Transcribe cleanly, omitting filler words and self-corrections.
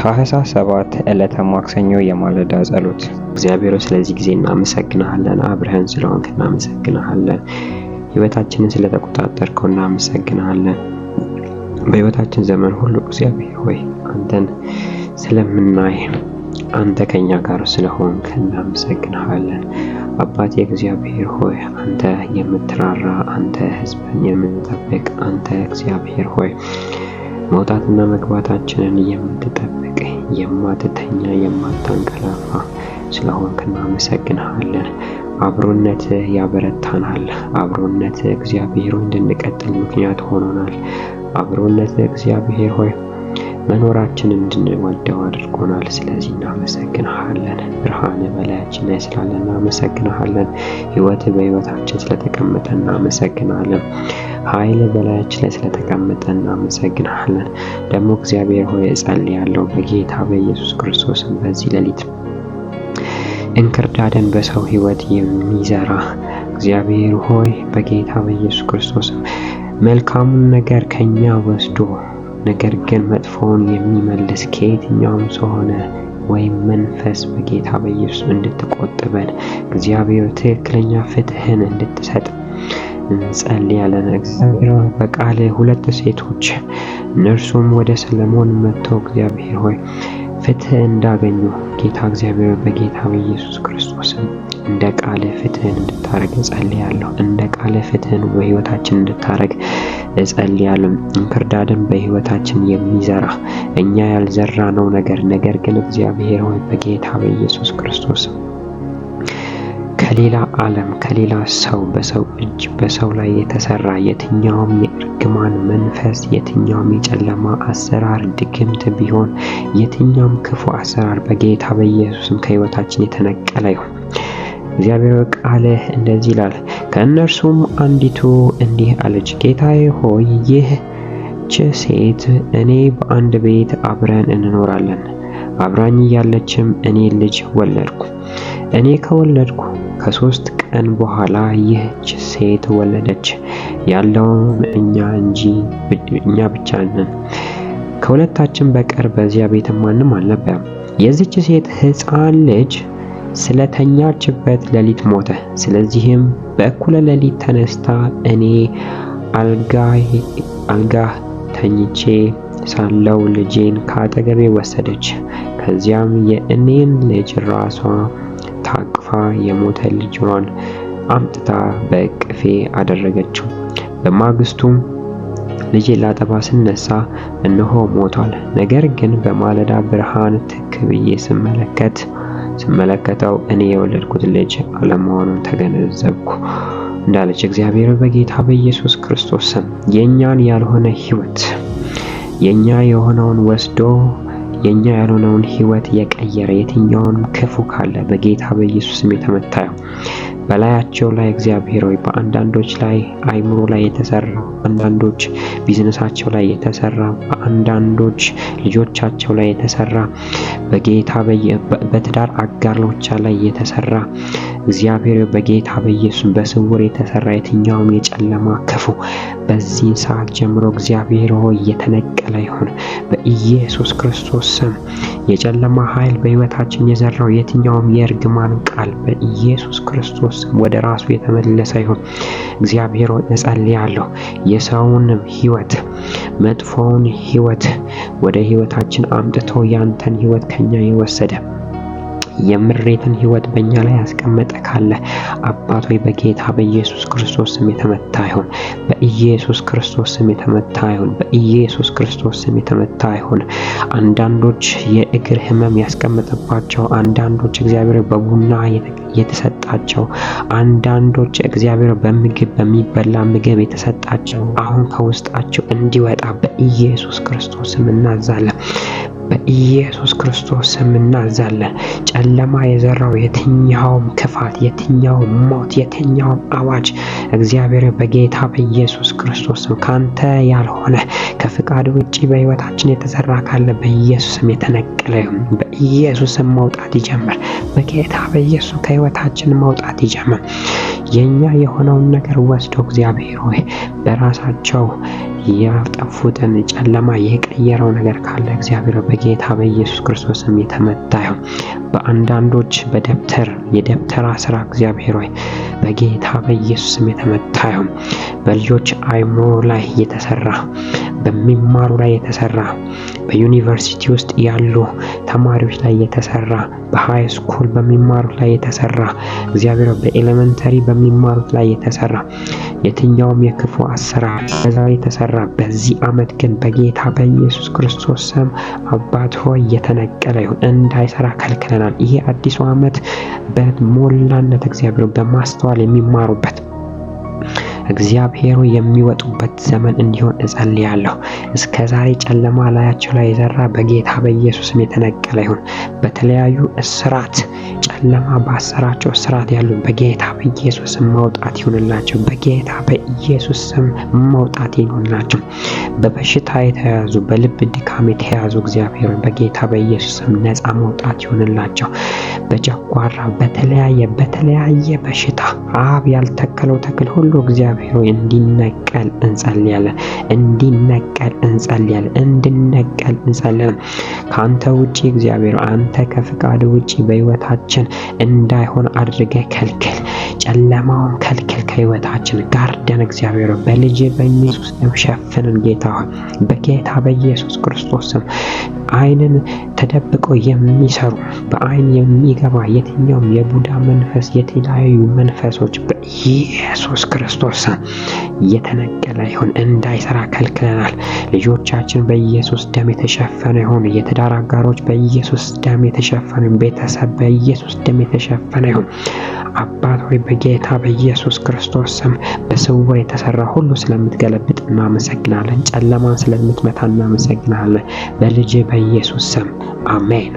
ታኅሳስ 7 ዕለተ ማክሰኞ የማለዳ ጸሎት። እግዚአብሔር ስለዚህ ጊዜ እናመሰግናለን። አብረን ስለሆንክ እናመሰግናለን። ሕይወታችንን ስለተቆጣጠርከው እናመሰግናለን። በሕይወታችን ዘመን ሁሉ እግዚአብሔር ሆይ አንተን ስለምናይ አንተ ከኛ ጋር ስለሆንክ እናመሰግናለን። አባቴ እግዚአብሔር ሆይ አንተ የምትራራ፣ አንተ ሕዝብን የምትጠብቅ፣ አንተ እግዚአብሔር ሆይ መውጣትና መግባታችንን የምትጠብቅ፣ የማትተኛ፣ የማታንቀላፋ ስለሆንክ እናመሰግናለን። አብሮነት ያበረታናል። አብሮነት እግዚአብሔር ሆይ እንድንቀጥል ምክንያት ሆኖናል። አብሮነት እግዚአብሔር ሆይ መኖራችንን እንድንወደው አድርጎናል። ስለዚህ እናመሰግናለን። ብርሃን በላያችን ላይ ስላለ እናመሰግናለን። ሕይወት በሕይወታችን ስለተቀመጠ እናመሰግናለን። ኃይል በላያችን ላይ ስለተቀመጠ እናመሰግናለን። ደግሞ እግዚአብሔር ሆይ እጸልያለሁ በጌታ በኢየሱስ ክርስቶስ በዚህ ሌሊት እንክርዳድን በሰው ሕይወት የሚዘራ እግዚአብሔር ሆይ በጌታ በኢየሱስ ክርስቶስ መልካሙን ነገር ከኛ ወስዶ ነገር ግን መጥፎውን የሚመልስ ከየትኛውም ሰው ሆነ ወይም መንፈስ በጌታ በኢየሱስ እንድትቆጥበን እግዚአብሔር ትክክለኛ ፍትህን እንድትሰጥ እንጸልያለን። እግዚአብሔር በቃል 2 ሴቶች እነርሱም ወደ ሰለሞን መጥተው እግዚአብሔር ሆይ ፍትህ እንዳገኙ ጌታ እግዚአብሔር በጌታ በኢየሱስ ክርስቶስ እንደ ቃል ፍትህን እንድታረግ እጸልያለሁ። እንደ ቃል ፍትህን በሕይወታችን እንድታረግ እጸልያለሁ። እንክርዳድን በሕይወታችን የሚዘራ እኛ ያልዘራነው ነገር ግን እግዚአብሔር ሆይ በጌታ በኢየሱስ ክርስቶስ ከሌላ ዓለም ከሌላ ሰው በሰው እጅ በሰው ላይ የተሰራ የትኛውም የእርግማን መንፈስ የትኛውም የጨለማ አሰራር ድግምት ቢሆን የትኛውም ክፉ አሰራር በጌታ በኢየሱስም ከሕይወታችን የተነቀለ ይሁን። እግዚአብሔር ቃልህ እንደዚህ ይላል፣ ከእነርሱም አንዲቱ እንዲህ አለች፣ ጌታዬ ሆይ ይህች ሴት እኔ በአንድ ቤት አብረን እንኖራለን። አብራኝ እያለችም እኔ ልጅ ወለድኩ። እኔ ከወለድኩ ከ3 ቀን በኋላ ይህች ሴት ወለደች። ያለውም እኛ ብቻ ነን። ከሁለታችን በቀር በዚያ ቤት ማንም አልነበረም። የዚች ሴት ሕፃን ልጅ ስለተኛችበት ሌሊት ሞተ። ስለዚህም በእኩለ ሌሊት ተነስታ እኔ አልጋ ተኝቼ ሳለው ልጄን ከአጠገቤ ወሰደች። ከዚያም የእኔን ልጅ ራሷ ታቅፋ የሞተ ልጇን አምጥታ በእቅፌ አደረገችው። በማግስቱም ልጄ ላጠባ ስነሳ እነሆ ሞቷል። ነገር ግን በማለዳ ብርሃን ትክ ብዬ ስመለከተው እኔ የወለድኩት ልጅ አለመሆኑን ተገነዘብኩ እንዳለች እግዚአብሔር በጌታ በኢየሱስ ክርስቶስ ስም የኛን ያልሆነ ሕይወት የኛ የሆነውን ወስዶ የኛ ያልሆነውን ሕይወት የቀየረ የትኛውንም ክፉ ካለ በጌታ በኢየሱስ ስም የተመታ ይሁን። በላያቸው ላይ እግዚአብሔር ሆይ በአንዳንዶች ላይ አይምሮ ላይ የተሰራ፣ አንዳንዶች ቢዝነሳቸው ላይ የተሰራ፣ በአንዳንዶች ልጆቻቸው ላይ የተሰራ፣ በጌታ በትዳር አጋሮቻ ላይ የተሰራ እግዚአብሔር በጌታ በኢየሱስ በስውር የተሰራ የትኛውም የጨለማ ክፉ በዚህ ሰዓት ጀምሮ እግዚአብሔር ሆይ የተነቀለ ይሁን በኢየሱስ ክርስቶስ ስም። የጨለማ ኃይል በሕይወታችን የዘራው የትኛውም የእርግማን ቃል በኢየሱስ ክርስቶስ ስም ወደ ራሱ የተመለሰ ይሁን። እግዚአብሔር ሆይ እጸልያለሁ የሰውንም ሕይወት መጥፎውን ሕይወት ወደ ሕይወታችን አምጥቶ ያንተን ሕይወት ከኛ የወሰደ የምሬትን ሕይወት በእኛ ላይ ያስቀመጠ ካለ አባት ሆይ በጌታ በኢየሱስ ክርስቶስ ስም የተመታ ይሁን። በኢየሱስ ክርስቶስ ስም የተመታ ይሁን። በኢየሱስ ክርስቶስ ስም የተመታ ይሁን። አንዳንዶች የእግር ህመም ያስቀመጠባቸው፣ አንዳንዶች እግዚአብሔር በቡና የተሰጣቸው፣ አንዳንዶች እግዚአብሔር በሚበላ ምግብ የተሰጣቸው አሁን ከውስጣቸው እንዲወጣ በኢየሱስ ክርስቶስ ስም እናዛለን። በኢየሱስ ክርስቶስ ስም እናዛለን። ጨለማ የዘራው የትኛውም ክፋት፣ የትኛውም ሞት፣ የትኛውም አዋጅ እግዚአብሔር በጌታ በኢየሱስ ክርስቶስ ስም ካንተ ያልሆነ ከፍቃድ ውጪ በሕይወታችን የተሰራ ካለ በኢየሱስ ስም የተነቀለ ይሁን። በኢየሱስ ስም መውጣት ይጀምር። በጌታ በኢየሱስ ከሕይወታችን መውጣት ይጀምር። የኛ የሆነውን ነገር ወስዶ እግዚአብሔር ሆይ በራሳቸው ያጠፉትን ጨለማ የቀየረው ነገር ካለ እግዚአብሔር በጌታ በኢየሱስ ክርስቶስ ስም የተመታ ይሁን። በአንዳንዶች የደብተራ ስራ እግዚአብሔር ሆይ በጌታ በኢየሱስ ስም የተመታ ይሁን። በልጆች አይምሮ ላይ የተሰራ በሚማሩ ላይ የተሰራ በዩኒቨርሲቲ ውስጥ ያሉ ተማሪዎች ላይ የተሰራ በሃይ ስኩል በሚማሩት ላይ የተሰራ እግዚአብሔር በኤሌመንተሪ በሚማሩት ላይ የተሰራ የትኛውም የክፉ አሰራር በዛ የተሰራ በዚህ ዓመት ግን በጌታ በኢየሱስ ክርስቶስ ስም አባት ሆይ የተነቀለ ይሁን። እንዳይሰራ ከልክለናል። ይሄ አዲሱ ዓመት በሞላነት እግዚአብሔር በማስተዋል የሚማሩበት እግዚአብሔሩ የሚወጡበት ዘመን እንዲሆን እጸልያለሁ። እስከ ዛሬ ጨለማ ላያቸው ላይ የዘራ በጌታ በኢየሱስም የተነቀለ ይሁን። በተለያዩ እስራት ጨለማ ባሰራቸው እስራት ያሉ በጌታ በኢየሱስም መውጣት ይሁንላቸው። በጌታ በኢየሱስም መውጣት ይሁንላቸው። በበሽታ የተያዙ በልብ ድካም የተያዙ እግዚአብሔር በጌታ በኢየሱስም ነፃ መውጣት ይሁንላቸው። በጨጓራ በተለያየ በሽታ አብ ያልተከለው ተክል ሁሉ እግዚአብሔር እንዲነቀል እንጸልያለን። እንድነቀል እንጸልያለን። ከአንተ ውጪ እግዚአብሔር አንተ ከፍቃድ ውጪ በሕይወታችን እንዳይሆን አድርገህ ከልክል። ጨለማውን ከልክል ከሕይወታችን ጋርደን እግዚአብሔር በልጅ በኢየሱስ ደም ሸፍነን። ጌታ ሆይ በጌታ በኢየሱስ ክርስቶስ ስም ዓይንን ተደብቀው የሚሰሩ በዓይን የሚገባ የትኛውም የቡዳ መንፈስ የተለያዩ መንፈሶች በኢየሱስ ክርስቶስ ስም የተነቀለ ይሁን። እንዳይሰራ ከልክለናል። ልጆቻችን በኢየሱስ ደም የተሸፈነ ይሁን። የትዳር አጋሮች በኢየሱስ ደም የተሸፈነ፣ ቤተሰብ በኢየሱስ ደም የተሸፈነ ይሁን። አባት ሆይ በጌታ በኢየሱስ ክርስቶስ ስም በስውር የተሰራ ሁሉ ስለምትገለብጥ እናመሰግናለን። ጨለማን ስለምትመታ እናመሰግናለን። በልጅ በኢየሱስ ስም አሜን።